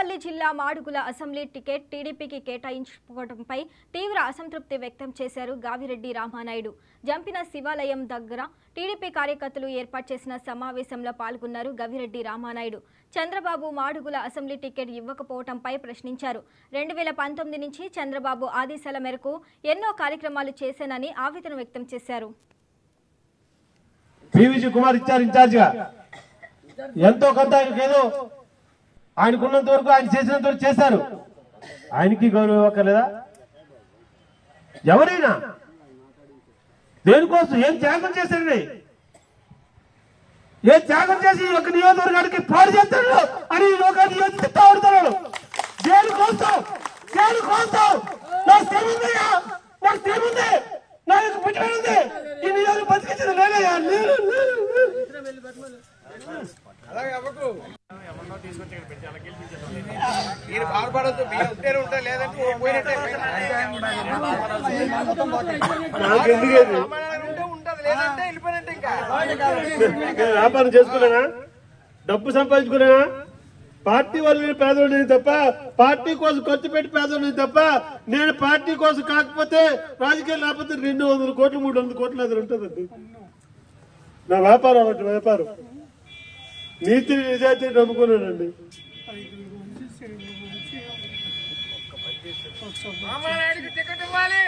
పెద్దపల్లి జిల్లా Madugula assembly ticket టీడీపీకి కేటాయించుకోవడంపై తీవ్ర అసంతృప్తి వ్యక్తం చేశారు గావిరెడ్డి రామానాయుడు. జంపిన శివాలయం దగ్గర టీడీపీ కార్యకర్తలు ఏర్పాటు చేసిన సమావేశంలో పాల్గొన్నారు గావిరెడ్డి రామానాయుడు. చంద్రబాబు మాడుగుల అసెంబ్లీ టికెట్ ఇవ్వకపోవడంపై ప్రశ్నించారు. 2019 నుంచి చంద్రబాబు ఆదేశాల మేరకు ఎన్నో కార్యక్రమాలు చేశానని ఆవేదన వ్యక్తం చేశారు. పీవీజీ కుమార్ ఇచ్చారు ఇన్ఛార్జిగా, ఎంతో కొంత ఏదో ఆయనకున్నంత వరకు ఆయన చేసినంత వరకు చేశారు. ఆయనకి గౌరవం ఇవ్వక్కర్లేదా? ఎవరైనా దేనికోసం ఏం త్యాగం చేశారండి? ఏ త్యాగం చేసి ఒక నియోజకవర్గానికి పాడు చేస్తాడు అని ఒక నియోజకవర్గం ఆడుతున్నాడు. దేనికోసం దేనికోసం నాకు తెలియదయ్యా, నాకు తెలియదే, నా యొక్క బిడ్డ ఈ నియోజకవర్గం బతికించదు లేదయ్యా. వ్యాపారం చేసుకున్నానా, డబ్బు సంపాదించుకున్నానా, పార్టీ వాళ్ళు పేదవాడిని తప్ప, పార్టీ కోసం ఖర్చు పెట్టి పేదవాడిని తప్ప, నేను పార్టీ కోసం కాకపోతే రాజకీయాలు లేకపోతే 200 కోట్లు 300 కోట్లు అది ఉంటుందండి. నా వ్యాపారం అలాంటి వ్యాపారం, నీతి నిజాయితీ నమ్ముకున్నానండి. టికెట్ ఇవ్వాలి.